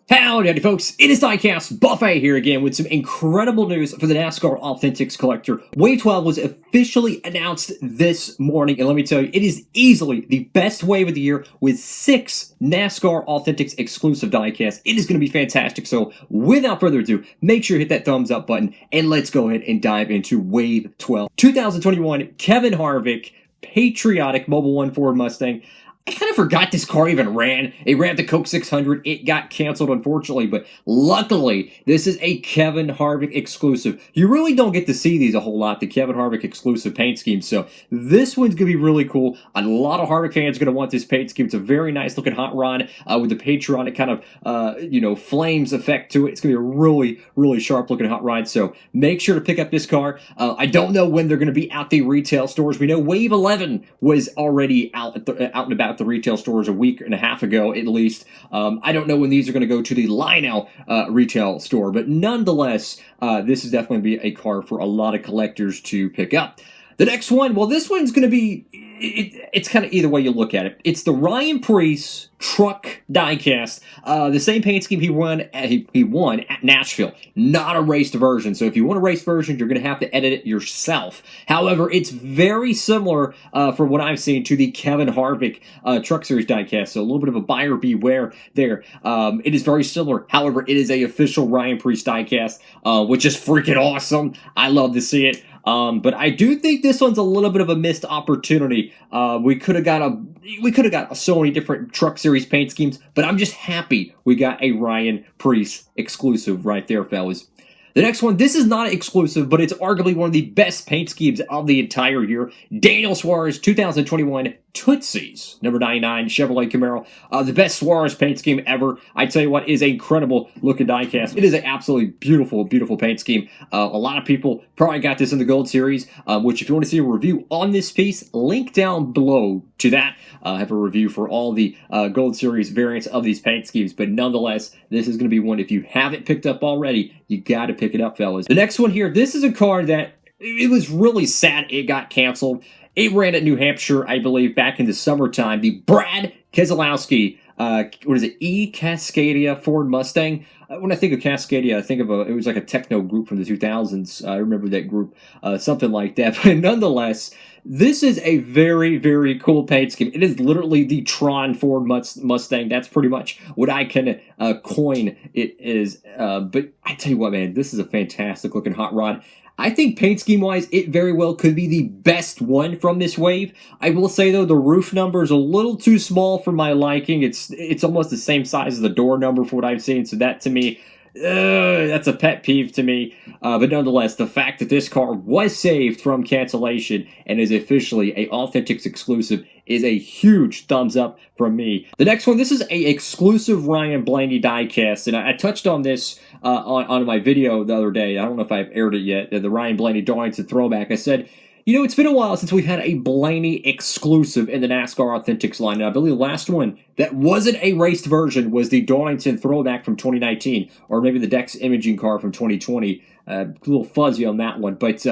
Howdy folks, it is Diecastbuffet here again with some incredible news for the NASCAR Authentics Collector. Wave 12 was officially announced this morning, and let me tell you, it is easily the best wave of the year with 6 NASCAR Authentics exclusive diecasts. It is going to be fantastic, so without further ado, make sure you hit that thumbs up button, and let's go ahead and dive into Wave 12. 2021 Kevin Harvick, patriotic Mobile 1 Ford Mustang. I kind of forgot this car even ran. It ran the Coke 600. It got canceled, unfortunately, but luckily, this is a Kevin Harvick exclusive. You really don't get to see these a whole lot, the Kevin Harvick exclusive paint scheme, so this one's going to be really cool. A lot of Harvick fans are going to want this paint scheme. It's a very nice looking hot rod with the patriotic kind of, flames effect to it. It's going to be a really, really sharp looking hot rod, so make sure to pick up this car. I don't know when they're going to be at the retail stores. We know Wave 11 was already out and about the retail stores a week and a half ago, at least. I don't know when these are going to go to the Lionel retail store, but nonetheless, this is definitely going to be a car for a lot of collectors to pick up. The next one, well, this one's going to be, it's kind of either way you look at it. It's the Ryan Preece truck diecast. The same paint scheme he won at Nashville. Not a raced version. So if you want a raced version, you're going to have to edit it yourself. However, it's very similar, from what I've seen, to the Kevin Harvick Truck Series diecast. So a little bit of a buyer beware there. It is very similar. However, it is a official Ryan Preece diecast, which is freaking awesome. I love to see it. But I do think this one's a little bit of a missed opportunity. We could have got so many different Truck Series paint schemes, but I'm just happy we got a Ryan Preece exclusive right there, fellas. The next one, this is not exclusive, but it's arguably one of the best paint schemes of the entire year. Daniel Suarez, 2021 Tootsies, number 99 Chevrolet Camaro. The best Suarez paint scheme ever. I tell you what, it is an incredible looking diecast. It is an absolutely beautiful, beautiful paint scheme. A lot of people probably got this in the Gold Series, which if you want to see a review on this piece, link down below to that. I have a review for all the Gold Series variants of these paint schemes, but nonetheless, this is going to be one, if you haven't picked up already, you got to pick it up, fellas. The next one here, this is a car that, it was really sad it got canceled. It ran at New Hampshire, I believe, back in the summertime. The Brad Keselowski, what is it, Cascadia Ford Mustang. When I think of Cascadia, I think of it was like a techno group from the 2000s. I remember that group, something like that. But nonetheless, this is a very, very cool paint scheme. It is literally the Tron Ford Mustang. That's pretty much what I can coin it is. But I tell you what, man, this is a fantastic looking hot rod. I think paint scheme-wise, it very well could be the best one from this wave. I will say, though, the roof number is a little too small for my liking. It's almost the same size as the door number for what I've seen, so that, to me, that's a pet peeve to me. But nonetheless, the fact that this car was saved from cancellation and is officially a Authentics exclusive is a huge thumbs up from me. The next one, this is a exclusive Ryan Blaney diecast, and I touched on this on my video the other day. I don't know if I've aired it yet. The Ryan Blaney Darlington throwback. I said, you know, it's been a while since we've had a Blaney exclusive in the NASCAR Authentics line. And I believe the last one that wasn't a raced version was the Darlington throwback from 2019, or maybe the Dex imaging car from 2020. A little fuzzy on that one, but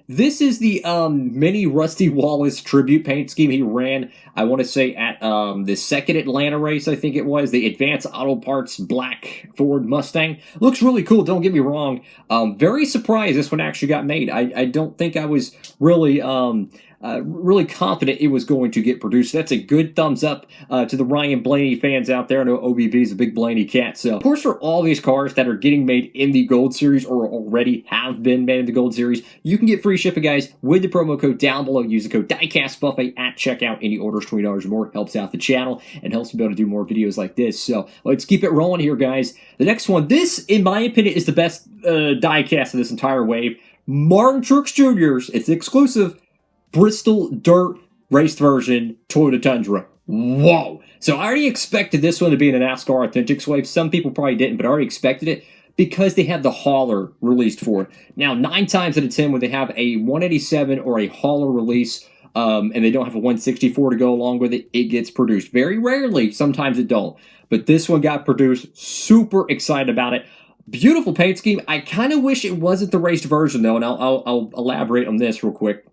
this is the mini Rusty Wallace tribute paint scheme he ran, I want to say, at the second Atlanta race, I think it was, the Advanced Auto Parts Black Ford Mustang. Looks really cool, don't get me wrong. Very surprised this one actually got made. I don't think I was really really confident it was going to get produced. That's a good thumbs up to the Ryan Blaney fans out there. I know OBB is a big Blaney cat. So, of course, for all these cars that are getting made in the Gold Series or already have been made in the Gold Series, you can get free shipping, guys, with the promo code down below. Use the code DIECASTbuffet at checkout. Any orders, $20 or more, helps out the channel and helps me be able to do more videos like this. So, let's keep it rolling here, guys. The next one, this, in my opinion, is the best diecast of this entire wave. Martin Truex Jr.'s, it's exclusive, Bristol Dirt raced version Toyota Tundra. Whoa! So I already expected this one to be in a NASCAR Authentics wave. Some people probably didn't, but I already expected it because they have the hauler released for it. Now, 9 times out of 10 when they have a 187 or a hauler release, and they don't have a 164 to go along with it, it gets produced. Very rarely, sometimes it don't. But this one got produced. Super excited about it. Beautiful paint scheme. I kind of wish it wasn't the raced version, though, and I'll elaborate on this real quick.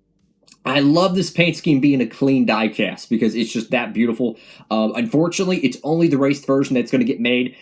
I love this paint scheme being a clean die cast because it's just that beautiful. Unfortunately, it's only the raced version that's going to get made.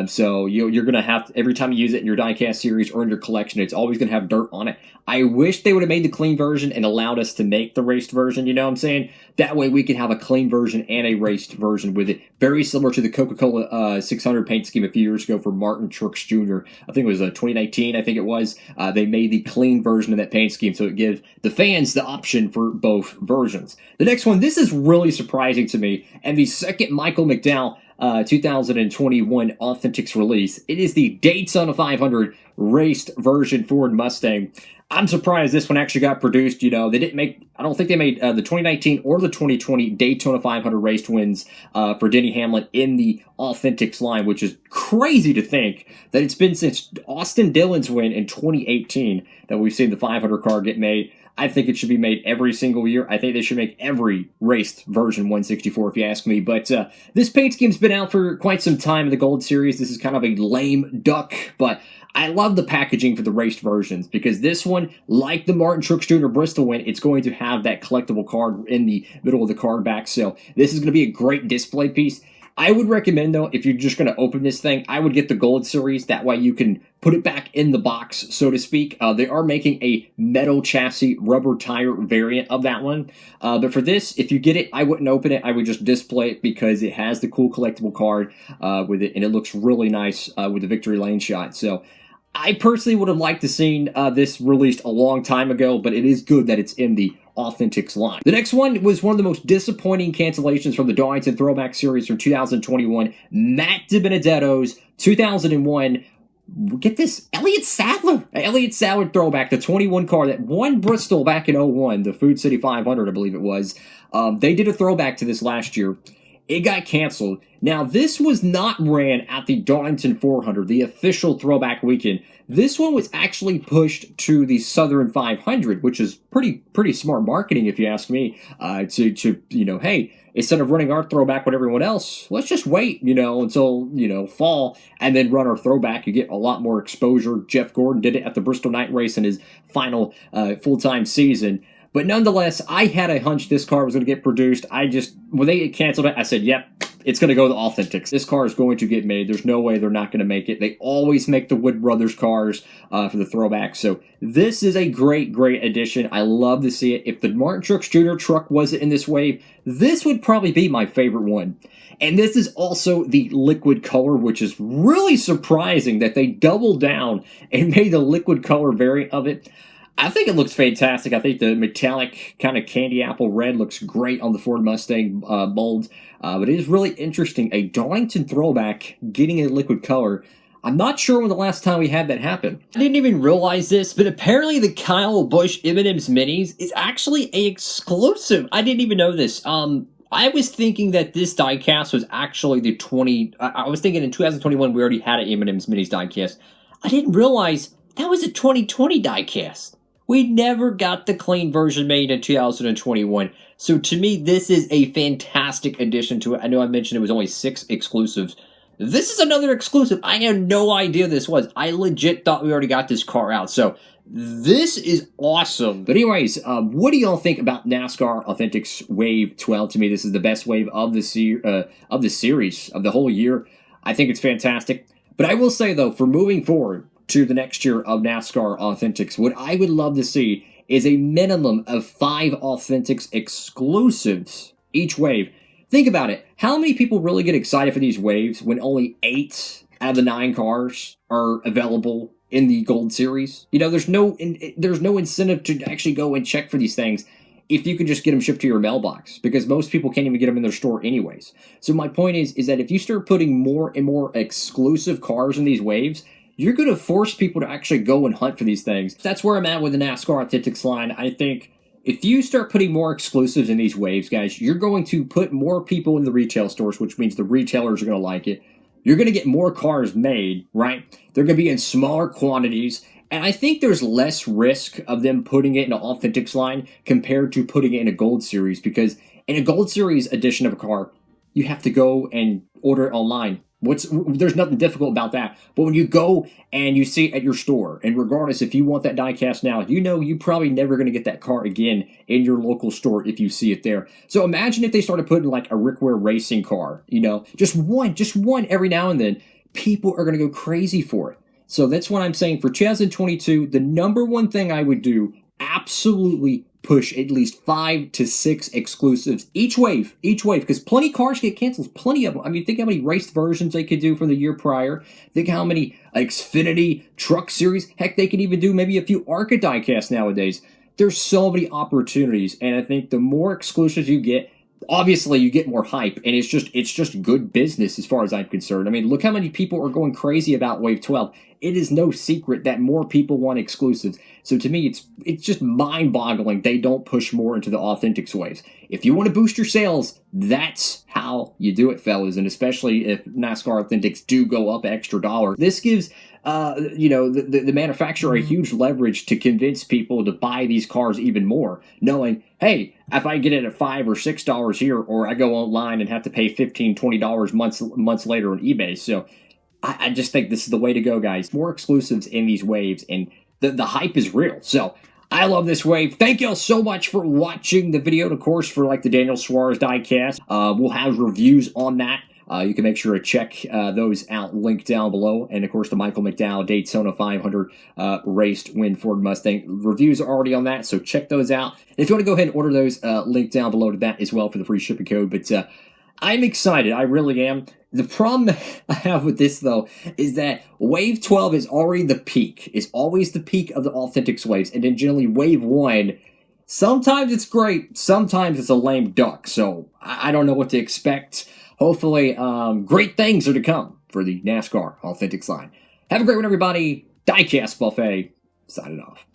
So you're going to have, every time you use it in your die cast series or in your collection, it's always going to have dirt on it. I wish they would have made the clean version and allowed us to make the raced version, you know what I'm saying? That way we can have a clean version and a raced version with it. Very similar to the Coca-Cola 600 paint scheme a few years ago for Martin Truex Jr. I think it was 2019, I think it was. They made the clean version of that paint scheme so it gives the fans the option for both versions. The next one, this is really surprising to me, and the second Michael McDowell 2021 Authentics release. It is the Daytona 500 raced version Ford Mustang. I'm surprised this one actually got produced. You know, they didn't make, I don't think they made the 2019 or the 2020 Daytona 500 raced wins for Denny Hamlin in the Authentics line, which is crazy to think that it's been since Austin Dillon's win in 2018 that we've seen the 500 car get made. I think it should be made every single year. I think they should make every raced version 164 if you ask me. But this paint scheme's been out for quite some time in the Gold Series. This is kind of a lame duck, but I love the packaging for the raced versions because this one, like the Martin Truex Jr. Bristol win, it's going to have that collectible card in the middle of the card back. So this is going to be a great display piece. I would recommend, though, if you're just going to open this thing, I would get the Gold Series. That way you can put it back in the box, so to speak. They are making a metal chassis rubber tire variant of that one. But for this, if you get it, I wouldn't open it. I would just display it because it has the cool collectible card with it, and it looks really nice with the victory lane shot. So I personally would have liked to seen this released a long time ago, but it is good that it's in the Authentics line. The next one was one of the most disappointing cancellations from the Darlington Throwback Series from 2021. Matt DiBenedetto's 2001, get this, Elliott Sadler throwback, the 21 car that won Bristol back in 01, the Food City 500, I believe it was. They did a throwback to this last year. It got canceled. Now, this was not ran at the Darlington 400, the official throwback weekend. This one was actually pushed to the Southern 500, which is pretty smart marketing, if you ask me. To you know, hey, instead of running our throwback with everyone else, let's just wait, you know, until, you know, fall and then run our throwback. You get a lot more exposure. Jeff Gordon did it at the Bristol Night Race in his final full-time season. But nonetheless, I had a hunch this car was going to get produced. When they canceled it, I said, yep, it's going to go to Authentics. This car is going to get made. There's no way they're not going to make it. They always make the Wood Brothers cars for the throwback. So this is a great addition. I love to see it. If the Martin Truex Jr. truck wasn't in this wave, this would probably be my favorite one. And this is also the liquid color, which is really surprising that they doubled down and made the liquid color variant of it. I think it looks fantastic. I think the metallic kind of candy apple red looks great on the Ford Mustang mold. But it is really interesting. A Darlington throwback getting a liquid color. I'm not sure when the last time we had that happen. I didn't even realize this, but apparently the Kyle Busch M&M's Minis is actually a exclusive. I didn't even know this. I was thinking that this diecast was actually the 20... I was thinking in 2021 we already had an M&M's Minis diecast. I didn't realize that was a 2020 diecast. We never got the clean version made in 2021. So to me, this is a fantastic addition to it. I know I mentioned it was only 6 exclusives. This is another exclusive. I had no idea this was. I legit thought we already got this car out. So this is awesome. But anyways, what do y'all think about NASCAR Authentics Wave 12? To me, this is the best wave of the series, of the whole year. I think it's fantastic. But I will say, though, for moving forward to the next year of NASCAR Authentics, what I would love to see is a minimum of 5 Authentics exclusives each wave. Think about it. How many people really get excited for these waves when only 8 out of the 9 cars are available in the Gold Series? You know, there's no incentive to actually go and check for these things if you can just get them shipped to your mailbox, because most people can't even get them in their store anyways. So my point is that if you start putting more and more exclusive cars in these waves, you're going to force people to actually go and hunt for these things. That's where I'm at with the NASCAR Authentics line. I think if you start putting more exclusives in these waves, guys, you're going to put more people in the retail stores, which means the retailers are going to like it. You're going to get more cars made, right? They're going to be in smaller quantities. And I think there's less risk of them putting it in an Authentics line compared to putting it in a Gold Series, because in a Gold Series edition of a car, you have to go and order it online. There's nothing difficult about that. But when you go and you see it at your store, and regardless if you want that diecast now, you know you're probably never going to get that car again in your local store if you see it there. So imagine if they started putting like a Rick Ware racing car, you know, just one every now and then. People are going to go crazy for it. So that's what I'm saying for 2022. The number one thing I would do, absolutely push at least 5 to 6 exclusives each wave, because plenty of cars get canceled, plenty of them. I mean, think how many raced versions they could do from the year prior. Think how many Xfinity Truck Series. Heck, they could even do maybe a few ARCA diecasts nowadays. There's so many opportunities, and I think the more exclusives you get, obviously you get more hype, and it's just good business as far as I'm concerned. I mean, look how many people are going crazy about Wave 12. It is no secret that more people want exclusives. So to me, it's just mind-boggling they don't push more into the Authentics waves. If you want to boost your sales, that's how you do it, fellas, and especially if NASCAR Authentics do go up extra dollar. This gives the manufacturer a huge leverage to convince people to buy these cars even more, knowing, hey, if I get it at $5 or $6 here, or I go online and have to pay $15, $20 months later on eBay. So I just think this is the way to go, guys. More exclusives in these waves, and the hype is real. So I love this wave. Thank y'all so much for watching the video. And of course, for like the Daniel Suarez diecast, we'll have reviews on that. You can make sure to check those out, linked down below. And of course, the Michael McDowell Daytona 500 raced win Ford Mustang. Reviews are already on that, so check those out. And if you want to go ahead and order those, linked down below to that as well for the free shipping code. But I'm excited. I really am. The problem I have with this, though, is that Wave 12 is already the peak. It's always the peak of the Authentics waves. And then generally Wave 1, sometimes it's great. Sometimes it's a lame duck. So I don't know what to expect. Hopefully, great things are to come for the NASCAR Authentics line. Have a great one, everybody. Diecast Buffet, signing off.